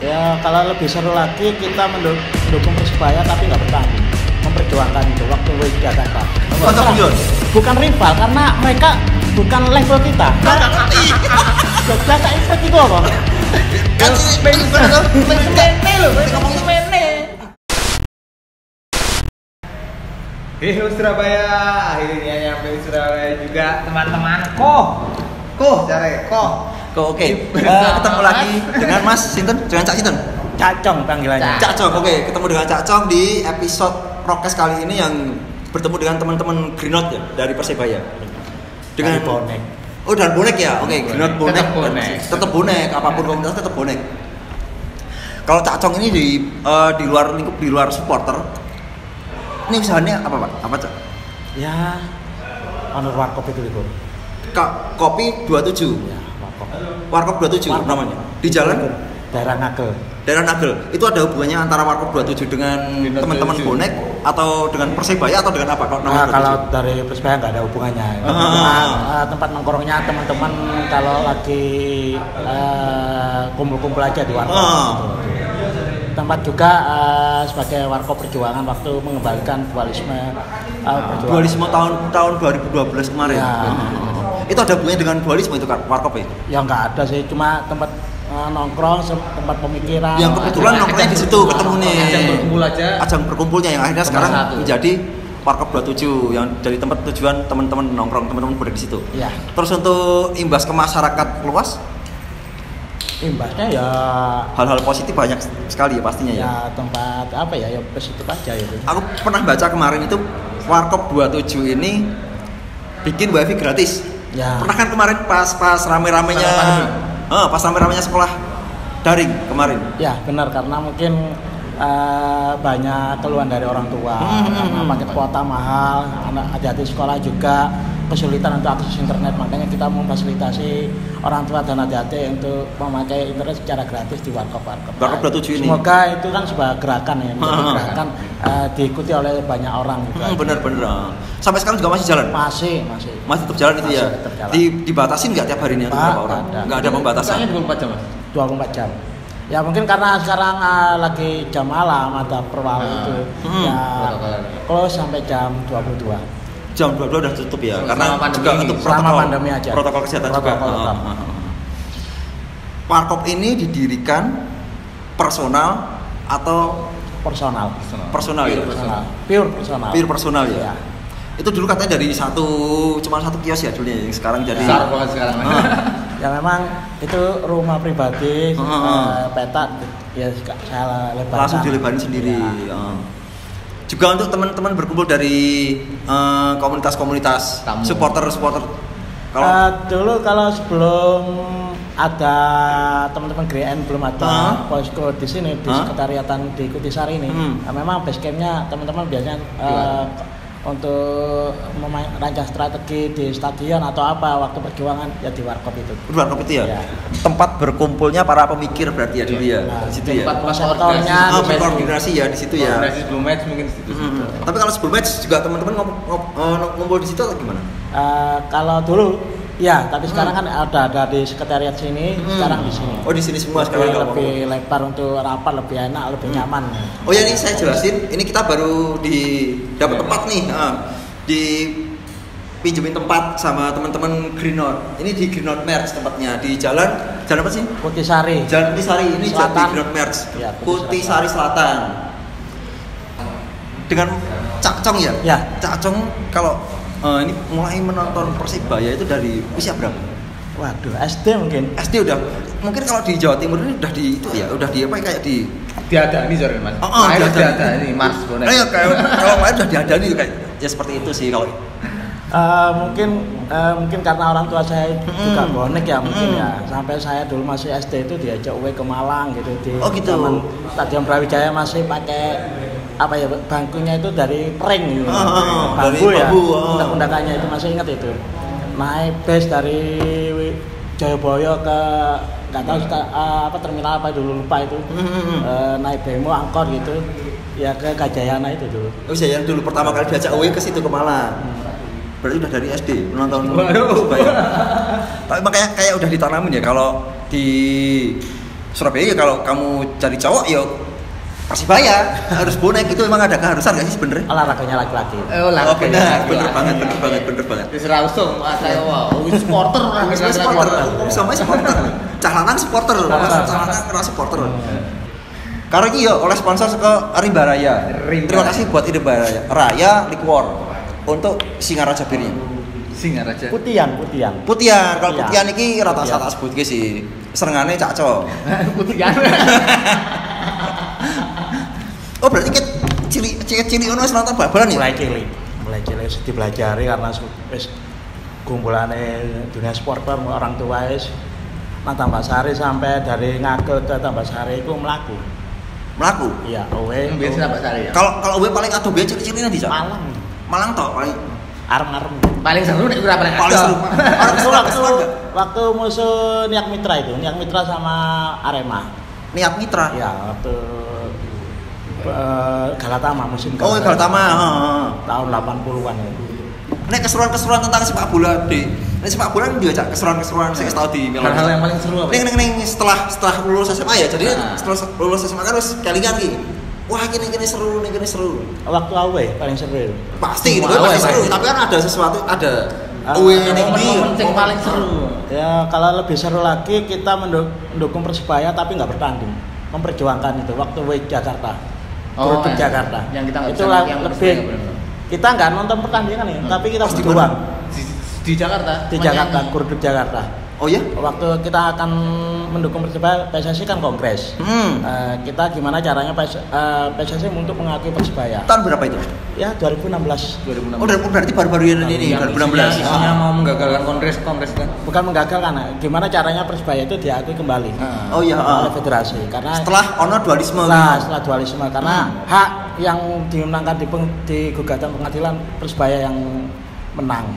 Ya kalau lebih seru lagi kita mendukung Persebaya tapi nggak bertanding, memperjuangkan itu waktu di Jakarta. Bukan rival karena mereka bukan level kita. Jogja tak ikut itu apa? Kan Mene loh, ngomong mene. Halo Surabaya, akhirnya nyampe Surabaya juga teman-temanku. Oke. Ketemu lagi dengan Mas Sinten, dengan Cak Sinten. Cacong panggilannya. Cak Cong, oke. Ketemu dengan Cak Cong di episode Prokes kali ini yang bertemu dengan teman-teman Greenot ya dari Persebaya. Dengan bonek. Oh, dan bonek ya. Oke, Greenot bonek. Tetap bonek, apapun komunitas tetap bonek. Kalau Cak Cong ini di luar lingkup, di luar supporter. Ini usahanya apa, Pak? Apa, Cak? Ya, Honor Warkop itu. Kopi 27. Ya, Warkop. Warkop 27 namanya. Di jalan Daerah Nagel. Daerah Nagel. Itu ada hubungannya antara Warkop 27 dengan teman-teman bonek atau dengan Persebaya atau dengan apa? Kalau dari Persebaya nggak ada hubungannya. Tempat nongkrongnya teman-teman kalau lagi kumpul-kumpul aja di Warkop. Tempat juga sebagai Warkop Perjuangan waktu mengembalikan dualisme tahun 2012 kemarin. Ya. Itu ada hubungannya dengan dualisme itu Warkop ya? Ya nggak ada sih, cuma tempat nongkrong, tempat pemikiran. Yang kebetulan nongkrongnya di situ ketemu nih. Ajang berkumpulnya yang akhirnya sekarang menjadi Warkop 27 yang jadi tempat tujuan teman-teman nongkrong, teman-teman bonek di situ. Iya. Terus untuk imbas ke masyarakat luas? Imbasnya ya hal-hal positif banyak sekali ya pastinya ya. Ya tempat apa ya positif aja itu. Aku pernah baca kemarin itu Warkop 27 ini bikin wifi gratis. Ya. Pernah kan kemarin pas rame-ramenya pas rame-ramenya sekolah daring kemarin. Ya benar, karena mungkin banyak keluhan dari orang tua karena paket kuota mahal, adik-adik sekolah juga kesulitan untuk akses internet, makanya kita memfasilitasi orang tua dan adik-adik untuk memakai internet secara gratis di Warkop 27 ini. Semoga itu kan sebuah gerakan ya, gerakan diikuti oleh banyak orang gitu. Bener-bener. Sampai sekarang juga masih jalan? Masih tetap jalan itu ya? Dibatasin nggak tiap harinya berapa orang? Nggak ada pembatasan? 24 jam mas? 24 jam. Ya mungkin karena sekarang lagi jam malam ada perwal itu ya close sampai jam 22. Jam 22 udah tutup ya? Karena juga untuk protokol kesehatan juga. Warkop ini didirikan personal atau personal ya? Pure personal ya? Itu dulu katanya dari cuma satu kios ya dulu yang sekarang jadi besar banget sekarang. Ya memang itu rumah pribadi, peta ya saya lebarkan. Langsung dilebarin sendiri. Ya. Juga untuk teman-teman berkumpul dari komunitas-komunitas supporter. Kalau sebelum ada teman-teman GRN belum ada posko di sini di sekretariatan di Kutisari ini. Memang base campnya teman-teman biasanya untuk merancang strategi di stadion atau apa waktu perjuangan ya di Warkop itu. Warkop itu ya? Tempat berkumpulnya para pemikir berarti ya dulu ya. Nah, di situ ya. Tempat konseptornya koordinasi ya di situ ya. Koordinasi sebelum match mungkin di situ. Tapi kalau sebelum match juga teman-teman ngumpul di situ atau gimana? Kalau dulu ya, tapi sekarang kan ada di sekretariat sini, sekarang di sini. Oh, di sini semua sekarang lebih lebar untuk rapat, lebih enak, lebih nyaman. Oh ya, ini saya jelasin. Ini kita baru dapat tempat nih. Dipinjemin tempat sama teman-teman Greenot. Ini di Greenot Merch tempatnya di jalan apa sih? Kutisari. Jalan Kutisari ini di Greenot Merch. Ya, Kutisari Selatan. Dengan Cak Cong ya? Ya. Cak Cong kalau ini mulai menonton Persibaya itu dari usia berapa? Waduh, SD mungkin. SD udah. Mungkin kalau di Jawa Timur ini udah di itu ya, udah di apa kayak di diadani sorry Mas. Diadani Mars bonek. Kalau main udah diadani kayak ya seperti itu sih kalau. Mungkin karena orang tua saya juga bonek ya mungkin ya. Sampai saya dulu masih SD itu diajak away ke Malang gitu di zaman Stadion Brawijaya masih pakai apa ya bangkunya itu dari pring gitu. Bambu ya. Undak-undakannya itu masih ingat itu. Naik bus dari Jayabaya ke nggak tahu terminal apa dulu lupa itu. Naik bemo angkot gitu. Ya ke Gajayana itu dulu. Oh iya, yang dulu pertama kali diajak away ke situ ke Malang. Berarti udah dari SD menonton Persibaya. Tapi makanya kayak udah ditanamin ya kalau di Surabaya ya kalau kamu cari cowok ya Persibaya harus bonek, itu emang ada keharusan nggak sih sebenarnya? Olahraganya laki-laki. Oh benar, bener banget. Terus langsung saya supporter orang supporter. Cah lanang supporter. Karena ini ya oleh sponsor ke Rimba Raya. Terima kasih buat Rimba Raya Liquor untuk Singaraja birnya. Singaraja. Putian. Kalau putian iki rata tak sebut sih. Serengane cakco. Putian. Oh berarti cilik ono wis nonton bal-balan ya? Mulai cilik dipelajari karena wis kumpulane dunia supporter orang tua wis nang Tambasari sampai dari Ngagel ke Tambasari iku mlaku. Iya, owe. Biasa Tambasari ya. Kalau owe paling adoh biyen cilik-cilik nanti, Cak? Malang toh paling arem-arem. Paling seru nek ora paling seru. Waktu musuh Niak Mitra sama Arema. Niak Mitra? Iya, waktu Galatama musim Galatama. Oh, Galatama, tahun 80-an ya. Nek keseruan tentang sepak bola di sepak bola kan diajak keseruan sing tau di Milan. Hal yang paling seru apa? Ning setelah lulus SMA ya. Jadi setelah lulus SMA kan wis kelingan iki. Wah, ini seru. Waktu awe paling seru. Pasti itu pasti seru, tapi kan ada sesuatu momen paling seru. Ya, kalau lebih seru lagi kita mendukung Persibaya tapi nggak bertanding. Memperjuangkan itu waktu WIC Jakarta. Produk Jakarta. Yang kita itu lebih kita nggak nonton pertandingan ya, tapi kita berjuang di Jakarta. Di Jakarta, Produk Jakarta. Oh ya? Waktu kita akan mendukung Persibaya, PSSI kan kongres. Kita gimana caranya PSSI untuk mengakui Persibaya. Tahun berapa itu? Ya 2016. Oh, berarti baru-baru ini 2016. Isinya mau menggagalkan kongres kan? Bukan menggagalkan, gimana caranya Persibaya itu diakui kembali. Oh iya, oleh federasi. Karena setelah ono dualisme. Setelah dualisme karena hak yang dimenangkan di gugatan pengadilan Persibaya yang menang.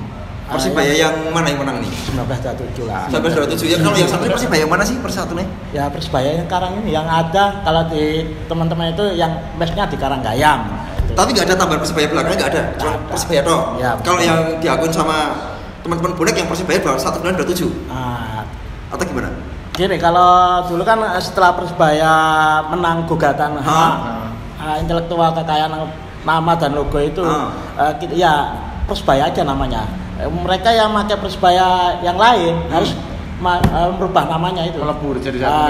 Persibaya yang mana yang menang nih? 1927 lah. 1927 ya. Kalau yang satu Persibaya yang mana sih persatunya? Ya Persibaya yang Karang ini yang ada kalau di teman-teman itu yang base-nya di Karanggayam. Tapi nggak ada tambahan Persibaya belakangnya, nggak ada. Cuma Persibaya toh. Ya, kalau yang diakuin sama teman-teman bonek yang Persibaya 1927. Atau gimana? Gini, kalau dulu kan setelah Persibaya menang gugatan intelektual kekayaan nama dan logo itu ya Persibaya aja namanya. Mereka yang pakai Persibaya yang lain harus merubah namanya itu. Melebur jadi satu.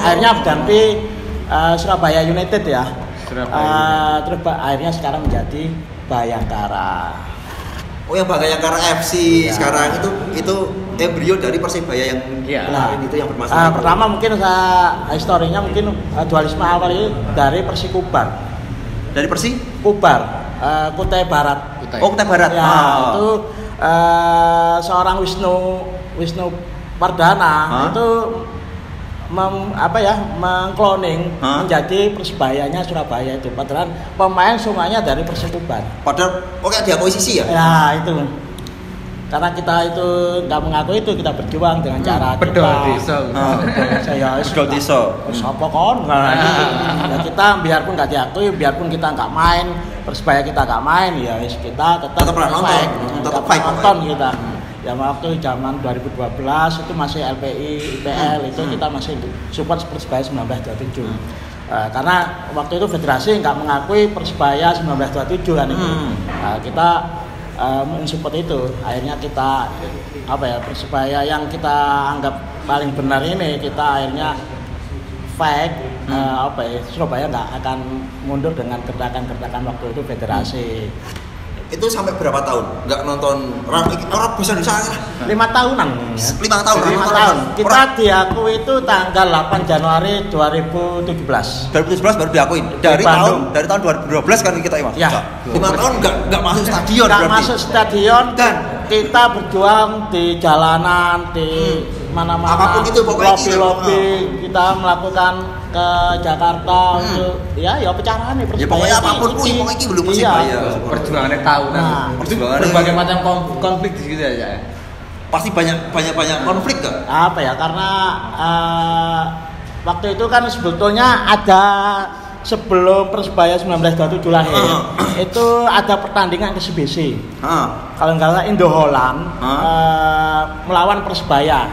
Akhirnya ganti Surabaya United ya. Terus akhirnya sekarang menjadi Bayangkara. Oh, yang Bayangkara FC ya. Sekarang itu embrio dari Persibaya yang lain itu yang bermasalah. Pertama mungkin historinya mungkin dualisme awal itu dari Persikubar. Dari Kubar, Kutai Barat. Kutai Barat. Ya, itu seorang Wisnu Pardana itu mengkloning menjadi Persibayanya Surabaya itu. Padahal pemain semuanya dari Persikubar. Padahal diakui sisi ya? Ya itu. Karena kita itu nggak mengakui itu, kita berjuang dengan cara bedol desa. Bedol desa. Siapa kon? Ya kita biarpun nggak diakui, biarpun kita nggak main, Persibaya kita nggak main, ya kita tetap nonton kita. Ya waktu zaman 2012 itu masih LPI, IPL itu kita masih support Persibaya 1927. Karena waktu itu federasi nggak mengakui Persibaya 1927 kan itu. Kita mensupport itu. Akhirnya kita Persibaya yang kita anggap paling benar ini kita akhirnya fake. Surabaya nggak akan mundur dengan gerakan-gerakan waktu itu federasi. Itu sampai berapa tahun nggak nonton orang bisa Indonesia? 5 tahunan. 5 tahun. Kita diakui itu tanggal 8 Januari 2017. 2017 baru diakui. Dari tahun 2012 kan kita ya. 5 tahun nggak masuk stadion. Nggak masuk stadion dan kita berjuang di jalanan di mana-mana. Apapun itu pokoknya lobby kita melakukan ke Jakarta untuk ya pecahan nih Persibaya. Ya pokoknya apapun pokoknya ini belum Persibaya. Perjuangannya tahunan. Berbagai macam konflik di situ aja. Pasti banyak konflik kan? Karena waktu itu kan sebetulnya ada sebelum Persibaya 1927 lahir itu ada pertandingan eksibisi. Kalau nggak salah Indo Holland melawan Persibaya.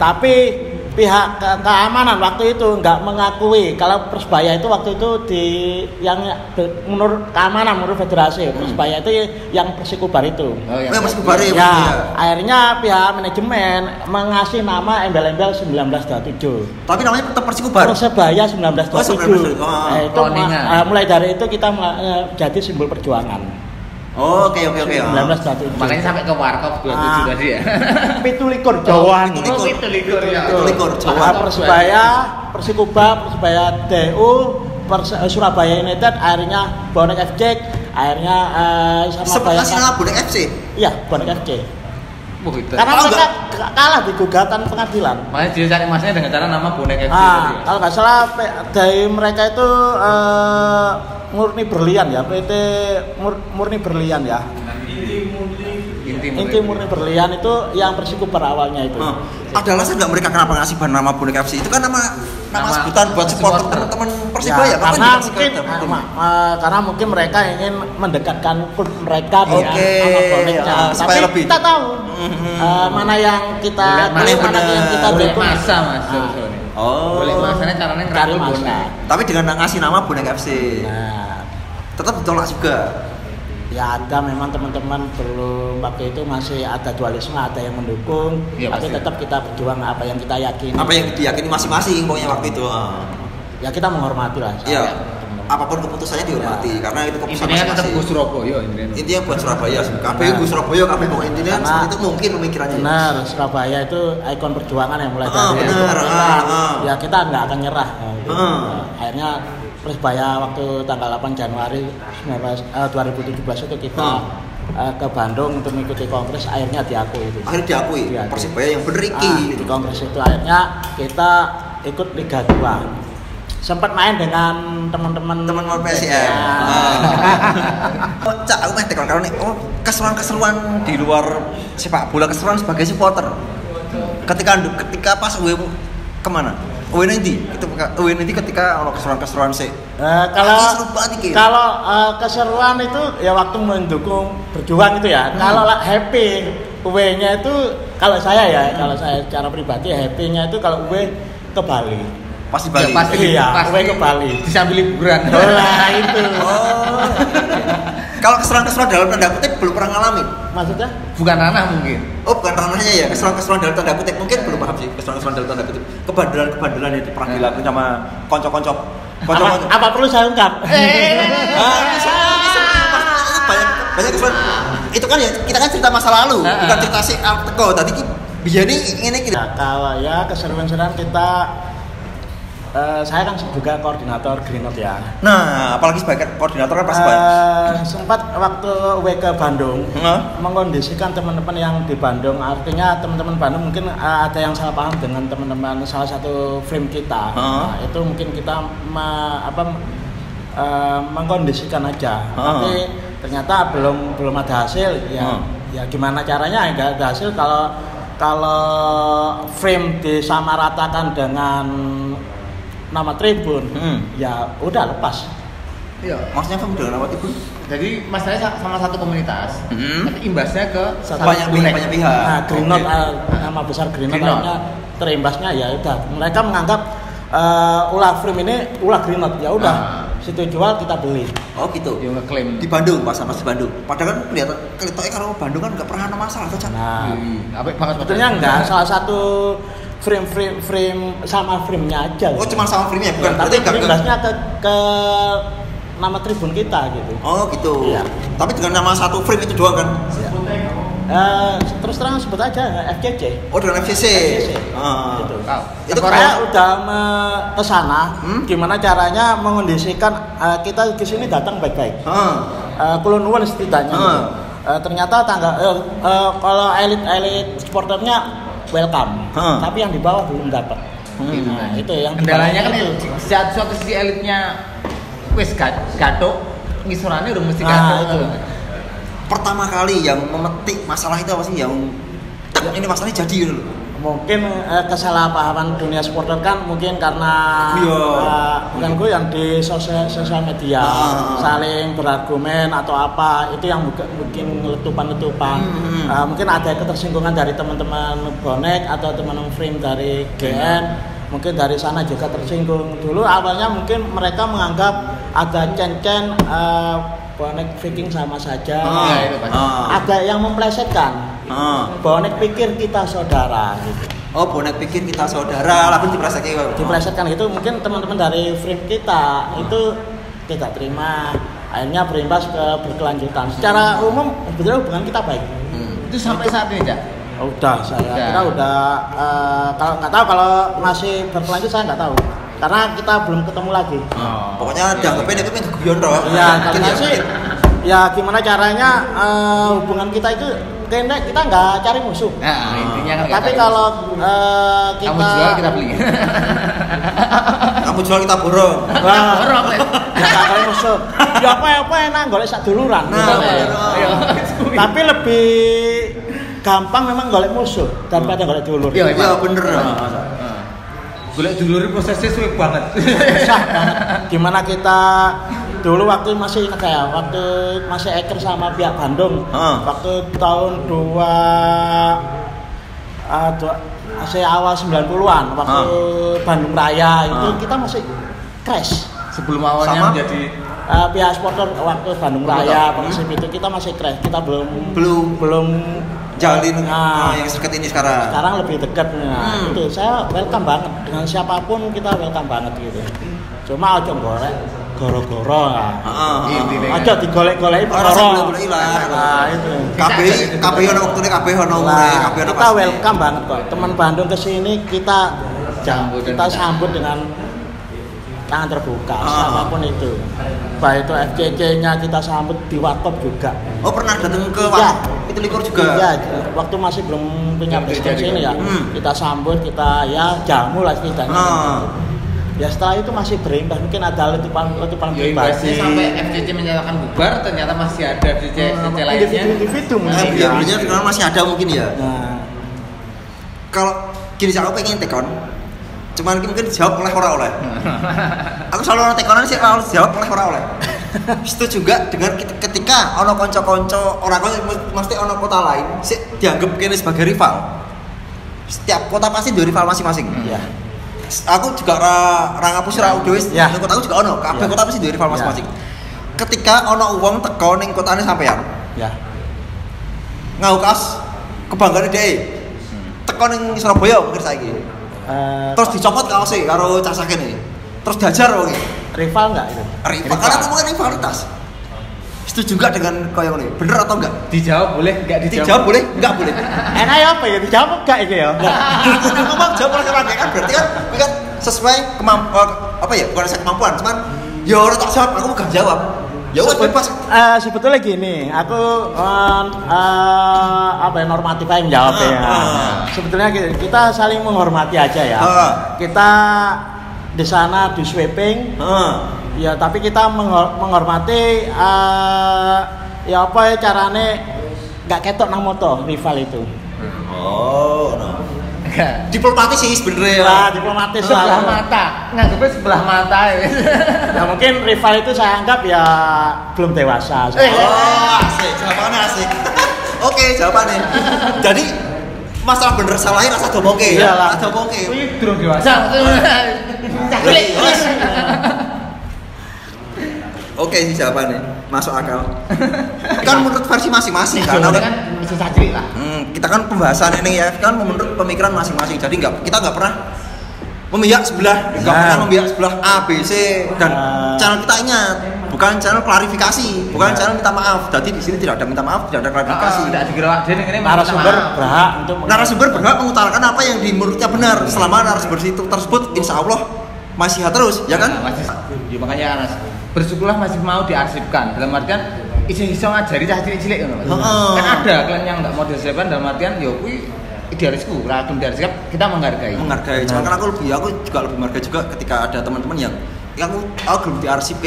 Tapi pihak keamanan waktu itu nggak mengakui kalau Persebaya itu waktu itu yang menurut keamanan menurut federasi Persebaya itu yang Persikubar itu. Persikubar ya. Akhirnya pihak manajemen mengasih nama embel-embel 1927. Tapi namanya tetap Persikubar. Persebaya 1927. Itu mulai dari itu kita jadi simbol perjuangan. Oke. 1927. Makanya sampai ke warkop 27 tadi ya. 17 Jawa. 17 Jawa. Persebaya, Persikuba, Persebaya DU, Surabaya United, akhirnya Bonek FC, akhirnya sama Bayangkara. Bonek FC. Iya, Bonek FC. Gitu. Karena mereka kalah di gugatan pengadilan. Makanya dia cari masnya dengan cara nama Bonek FC. Kalau nggak salah dari mereka itu Murni Berlian ya, PT Murni Berlian ya. Inti Murni Berlian itu yang Persikubar awalnya itu. Ada alasan nggak mereka kenapa ngasih nama Bonek FC? Itu kan nama sebutan buat supporter teman-teman Persibaya. Karena mungkin mereka ingin mendekatkan klub mereka dengan nama boneknya. Tapi lebih. Kita tahu mana yang kita dukung. Masa mas. Boleh masanya caranya ngerangkul bonek. Tapi dengan ngasih nama Bonek FC. Tetap ditolak juga. Ya ada memang teman-teman belum waktu itu masih ada dualisme, ada yang mendukung, tapi tetap kita berjuang apa yang kita yakini. Apa yang diyakini masing-masing pokoknya waktu itu. Ya kita menghormati lah. Iya. Apapun keputusannya dihormati karena itu keputusan masing-masing. Intinya tetap Gus Surabaya intinya buat Surabaya. Kabeh Gus Surabaya kabeh pokoknya intinya seperti itu mungkin pemikirannya. Benar, Surabaya itu ikon perjuangan yang mulai dari ya kita nggak akan nyerah. Akhirnya Persebaya waktu tanggal 8 Januari 2017 itu kita ke Bandung untuk mengikuti kongres, akhirnya diakui itu. Akhirnya diakui. Persebaya yang bener iki. Di kongres itu akhirnya kita ikut Liga 2. Sempat main dengan teman-teman PSM. Cak, aku meh tekan karo nek keseruan-keseruan di luar sepak bola, keseruan sebagai supporter. Ketika pas kemana? nanti ketika ono keseruan sih. Kalau keseruan itu ya waktu mendukung berjuang itu ya. Kalau happy nya itu kalau saya secara pribadi happy-nya itu kalau ke Bali. Pasti Bali. Iya, ke Bali. Disambil liburan. Nah, itu. Kalau keseruan-keseruan dalam tanda kutip belum pernah ngalamin. Maksudnya? Bukan ranah mungkin. Bukan ranahnya ya. Keseruan-keseruan dalam tanda kutip mungkin belum paham sih. Keseruan-keseruan dalam tanda kutip. Kebandelan itu pernah dilakukan sama konco-konco. Apa perlu saya ungkap? Banyak keseruan. Itu kan ya kita kan cerita masa lalu, bukan cerita si Teko. Tadi biar ini kita. Kalau ya keseruan-keseruan kita saya kan juga koordinator Greenot ya. Nah, apalagi sebagai koordinator kan pasti sempat waktu ke Bandung mengkondisikan teman-teman yang di Bandung. Artinya teman-teman Bandung mungkin ada yang salah paham dengan teman-teman salah satu frame kita. Nah, itu mungkin kita mengkondisikan aja. Tapi ternyata belum ada hasil. Ya gimana caranya? Nggak ada hasil kalau frame disamaratakan dengan nama tribun, ya udah lepas. Iya. Maksudnya kamu dengan nama tribun? Jadi masalahnya sama satu komunitas, tapi imbasnya ke banyak pihak. Nah, Greenot nama besar Greenot terimbasnya ya udah. Mereka menganggap ulah frame ini ulah Greenot, ya udah. Situ jual kita beli. Oh gitu. Yang ngeklaim di Bandung, pas di Bandung. Padahal kan kelihatan kalau Bandung kan nggak pernah ada masalah tuh. Nah, apik banget sebetulnya enggak salah satu frame sama frame-nya aja. Oh, cuma sama frame-nya bukan. Tapi imbasnya ke nama tribun kita gitu. Oh, gitu. Iya. Tapi dengan nama satu frame itu doang kan? Iya. Terus terang sebut aja FCC. Oh, dengan FCC. Gitu. Itu saya udah ke sana. Gimana caranya mengondisikan kita ke sini datang baik-baik. Kulon nuwun setidaknya. Ternyata kalau elit supporternya welcome, tapi yang di bawah belum dapat. Nah, itu yang kendalanya kan suatu sisi elitnya wis gathuk, ngisurannya udah mesti gathuk. Pertama kali yang memetik masalah itu apa sih yang ini masalahnya jadi gitu loh. mungkin kesalahpahaman dunia supporter kan mungkin karena bukan gue yang di sosial media saling berargumen atau apa itu yang mungkin letupan-letupan. Mungkin ada ketersinggungan dari teman-teman bonek atau teman-teman frame dari GN, mungkin dari sana juga tersinggung. Dulu awalnya mungkin mereka menganggap ada cen-cen bonek Viking sama saja. Ada yang memplesetkan. Bonek pikir kita saudara gitu. Oh, bonek pikir kita saudara, lalu diplesetkan gitu. Mungkin teman-teman dari frame kita itu tidak terima, akhirnya berimbas ke berkelanjutan. Secara umum sebetulnya hubungan kita baik. Itu sampai saat ini enggak? Udah, kita udah kalau nggak tahu kalau masih berkelanjut saya nggak tahu. Karena kita belum ketemu lagi. Pokoknya dianggapnya itu keguyon toh. Iya, karena sih ya gimana caranya hubungan kita itu kayaknya kita nggak cari musuh. Nah, intinya kan. Tapi kalau kita kamu jual kita beli. Kamu jual kita borong. Borong ya. Nggak cari musuh. Ya apa enak golek sak duluran. Tapi lebih gampang memang golek musuh daripada golek dulur. Iya bener. Golek dulur prosesnya sulit banget. Susah banget. Gimana kita dulu waktu masih ingat saya, waktu masih eker sama pihak Bandung, waktu tahun masih awal 90-an, waktu Bandung Raya itu kita masih crash. Sebelum awalnya menjadi pihak supporter waktu Bandung Raya, Persib itu kita masih crash, kita belum jalin yang dekat ini sekarang. Sekarang lebih dekat. Itu saya welcome banget dengan siapapun, kita welcome banget gitu. Cuma aja golek goro-goro aja digolek-goleki perkara. Nah, itu. Kabeh ono waktune, kabeh ono umure, kabeh ono. Kita welcome banget kok. Teman Bandung kesini kita sambut dengan tangan terbuka, siapapun itu. Baik itu FCC-nya kita sambut di Warkop juga. Oh, pernah datang ke Warkop? Itu likur juga? Iya, waktu masih belum punya bisnis ini ya. Kita sambut, kita ya jamu lah setidaknya. Ya setelah itu masih berimbas, mungkin ada letupan pribadi. Sampai FCC menyatakan bubar, ternyata masih ada FCC lainnya. Individu mungkin. Iya, masih ada mungkin ya. Kalau gini sih, aku pengen tekon. Cuman mungkin dijawab oleh. Aku selalu orang tekonan sih kalau dijawab oleh. Itu juga dengan ketika ono konco-konco orang mesti ono kota lain sih dianggap kene sebagai rival. Setiap kota pasti ada rival masing-masing. Iya. Aku juga ngapus ra dhewe. Kota aku juga ono, kabeh kota pasti ada rival masing-masing. Ketika ono wong teko ning kotane sampean. Ya. Ngaukas kebanggaane dhewe. Teko ning Surabaya mungkin saiki. Terus dicopot kaosnya karo cah saken iki. Terus diajar wong iki. Rival enggak itu? Rival karena itu bukan rivalitas. Setuju juga dengan kaya ngene? Bener atau enggak? Dijawab boleh, enggak dijawab? Dijawab boleh, enggak boleh. Enak ya apa ya? Dijawab enggak iki ya? Ngomong jawab oleh orang kan berarti kan sesuai kemampuan apa ya? Bukan sesuai kemampuan, cuman ya ora tak jawab, aku enggak jawab. Ya wes bebas. Sebetulnya gini, aku normatif aja menjawab ya. Sebetulnya kita saling menghormati aja ya. Kita di sana di sweeping, ya tapi kita menghormati ya apa ya carane nggak ketok nang moto rival itu. Diplomatis sih sebenarnya. Nah, diplomatis sebelah mata. Nganggepnya sebelah mata ya. Ya mungkin rival itu saya anggap ya belum dewasa. Asik, jawabannya asik. Oke, jawabannya. Jadi masalah bener salahnya rasa domongke ya. Rasa domongke. Kuwi durung dewasa. Oke sih jawabannya, masuk akal. Kan menurut versi masing-masing kan. Kan bisa cacrik lah. Kita kan pembahasan ini ya kan menurut pemikiran masing-masing. Jadi kita nggak pernah memihak sebelah, nggak pernah memihak sebelah A, B, C dan channel kita ingat bukan channel klarifikasi, bukan channel minta maaf. Jadi di sini tidak ada minta maaf, tidak ada klarifikasi. Tidak digerak dia ini narasumber berhak mengutarakan apa yang di menurutnya benar selama narasumber tersebut insya Allah masih terus, ya kan? Ya makanya Anas bersyukurlah masih mau diarsipkan dalam artian iseng-iseng ngajari cah cilik-cilik kan ada kalian yang nggak mau diarsipkan dalam artian ya kuwi idealisku racun diarsipkan kita menghargai cuman kan aku juga lebih menghargai juga ketika ada teman-teman yang aku belum diarsip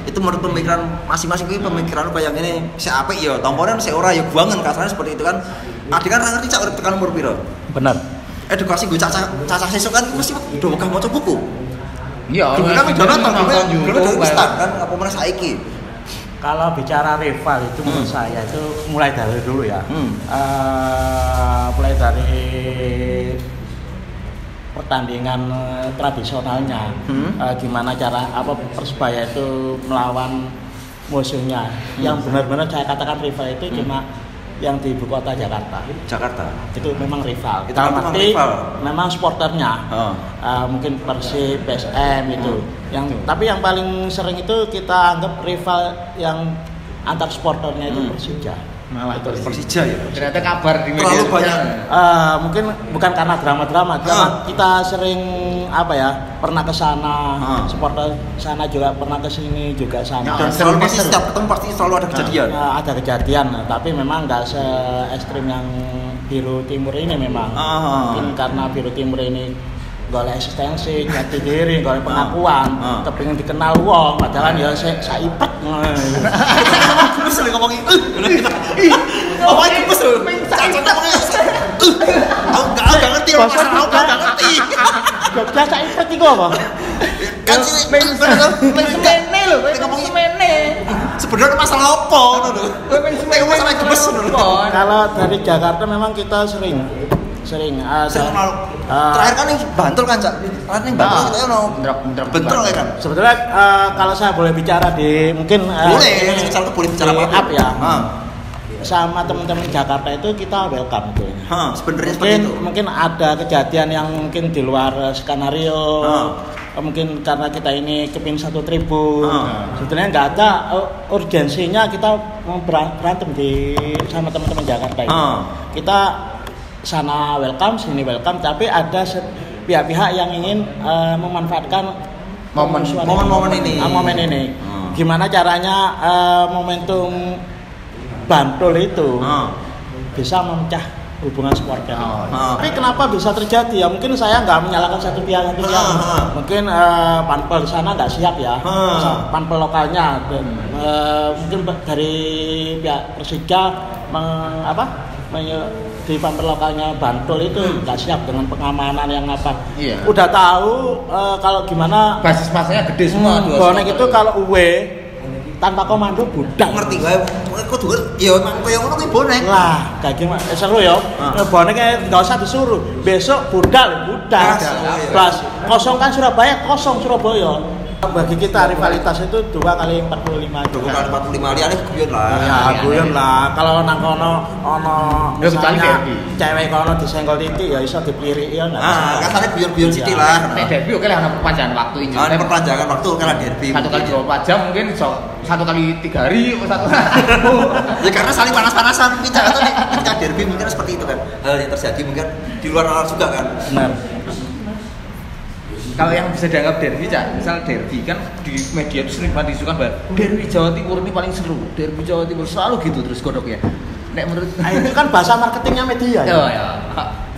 itu menurut pemikiran masing-masing pemikiran kayak gini si apik ya tomporan si ora ya buangan kasarnya seperti itu kan adik kan ngerti cak urip tekan umur piro benar edukasi gue cacah sesuk kan mesti udah bakal maca buku. Iya, kan udah nonton juga start kan apa mana saiki. Kalau bicara rival itu menurut saya itu mulai dari dulu ya. Mulai dari pertandingan tradisionalnya, gimana cara Persebaya itu melawan musuhnya. Yang benar-benar saya katakan rival itu cuma yang di ibu kota Jakarta itu memang rival. Kita arti memang supporternya mungkin Persib, PSM itu. Tapi yang paling sering itu kita anggap rival yang antar supporternya itu Persija. Malah itu Persija ya. Ternyata kabar di media terlalu banyak. Mungkin bukan karena drama-drama, karena kita sering pernah ke sana, supporter sana juga pernah ke sini juga sana. Dan selalu pasti setiap ketemu pasti selalu ada kejadian. Ada kejadian, tapi memang nggak se-ekstrim yang Biru Timur ini memang. Mungkin karena Biru Timur ini golek eksistensi, jati diri, golek pengakuan, kepingin dikenal wong, padahal ya saya ipet. Terus ngomong itu. Apa itu bos? Aku enggak ngerti masalah aku enggak ngerti. Jogja saya ipet iku apa? Kan semene lho, ngomong semene. Sebenarnya masalah apa ngono lho? Masalah kebes lho. Kalau dari Jakarta memang kita sering terakhir kan yang Bantul kan, Cak. Terakhir yang Bantul kita ono bentrok kan. Sebetulnya kalau saya boleh bicara di mungkin boleh bicara apa ya. Sama teman-teman Jakarta itu kita welcome itu. Sebenarnya seperti itu. Mungkin ada kejadian yang mungkin di luar skenario. Mungkin karena kita ini kepin satu tribun. Sebetulnya nggak ada urgensinya kita mau berantem sama teman-teman Jakarta itu. Kita sana welcome, sini welcome, tapi ada pihak-pihak yang ingin memanfaatkan momen ini. Gimana caranya momentum Bantul itu bisa memecah hubungan supporter. Tapi kenapa bisa terjadi ya? Mungkin saya nggak menyalahkan satu pihak. Mungkin panpel di sana nggak siap ya, panpel lokalnya. Mungkin dari pihak Persija di panpel lokalnya Bantul itu nggak siap dengan pengamanan yang apa. Udah tahu kalau gimana basis masanya gede semua. Bonek itu kalau tanpa komando budak. Ngerti gue, aku tuh ya emang kayak ngono kuwi bonek. Lah, kayak gimana? Seru ya. Boneknya enggak usah disuruh. Besok budak. Plus kosongkan Surabaya, kosong Surabaya. Bagi kita rivalitas itu 2 kali 45 2 kali 45 liane guyon lah. Ya, guyon lah. Kalau nang kono misalnya cewek kono disenggol titik ya iso diplirik ya. Kasane guyon-guyon sithik lah. Nek derby oke lah ana perpanjangan waktu ini. Perpanjangan waktu karena derby. 1 kali 24 jam mungkin 1 kali 3 hari atau 1. Ya karena saling panas-panasan ketika derby mungkin seperti itu kan. Hal yang terjadi mungkin di luar nalar juga kan. Benar. Kalau yang bisa dianggap derby, misal derby kan di media itu sering banget disukan banget. Derby Jawa Timur ini paling seru. Derby Jawa Timur selalu gitu terus godoknya. Nek menurut itu kan bahasa marketingnya media ya.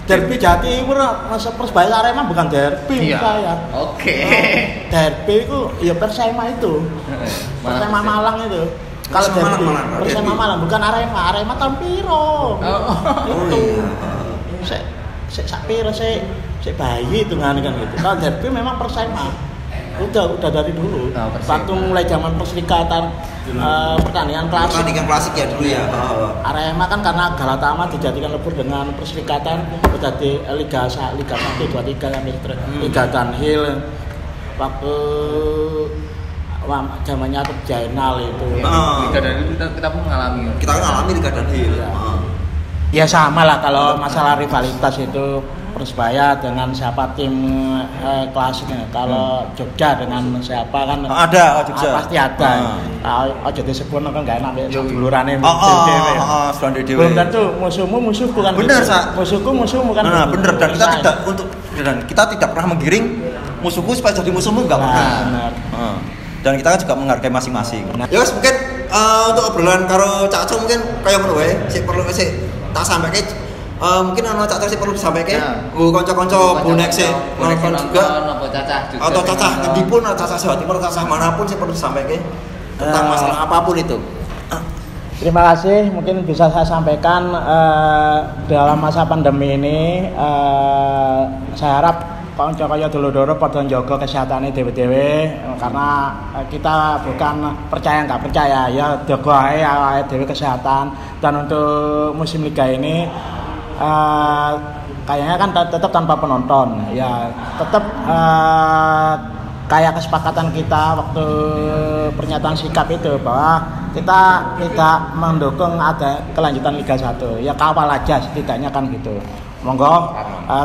Derby Jawa Timur masa Persebaya Arema bukan derby saya. Oke. Derby itu ya Persema itu. Persema Malang itu. Kalau derby Persema Malang bukan Arema. Arema tahun piro? Itu. Sik sak piro sik bayi itu kan gitu. Kalau derby memang Persema. Udah dari dulu. Waktu mulai zaman perserikatan pertandingan klasik ya dulu ya. Arema kan karena Galatama dijadikan lebur dengan perserikatan udah di Liga 1, 2, 3 sampai Liga Downhill. Waktu zamannya Jainal itu. Liga Downhill kita pun mengalami. Kita mengalami Liga Downhill. Ya sama lah kalau masalah rivalitas itu Persebaya dengan siapa tim klasiknya. Kalau Jogja dengan siapa kan ada Jogja. Pasti ada. Aja disebut kan enggak enak ya dulurane dhewe. Belum tentu musuhku kan. Bener, musuhmu kan. Nah, bener dan kita tidak pernah menggiring musuhku supaya jadi musuhmu enggak pernah. Benar. Dan kita kan juga menghargai masing-masing. Ya wes mungkin untuk obrolan karo Cak Cung mungkin kaya ngono wae. Sik perlu tak sampaikan mungkin Cak Cung sih perlu disampaikan. Kanca-kanca bonek sih nonton juga atau cacah ngendipun cacah Jawa Timur cacah manapun sih perlu disampaikan tentang masalah apapun itu. Terima kasih, mungkin bisa saya sampaikan dalam masa pandemi ini saya harap konco kaya dulur-dulur padha njaga kesehatane dhewe-dhewe karena kita bukan percaya nggak percaya ya jaga ae awake dhewe kesehatan. Dan untuk musim liga ini kayaknya kan tetap tanpa penonton ya, tetap kayak kesepakatan kita waktu pernyataan sikap itu bahwa kita tidak mendukung ada kelanjutan Liga 1 ya, kawal aja setidaknya kan gitu. Monggo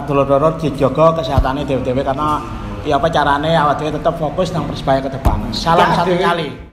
dulur-dulur dijaga kesehatannya dhewe-dhewe karena ya apa carane awake dhewe tetap fokus nang Persebaya ke depan. Salam satu kali.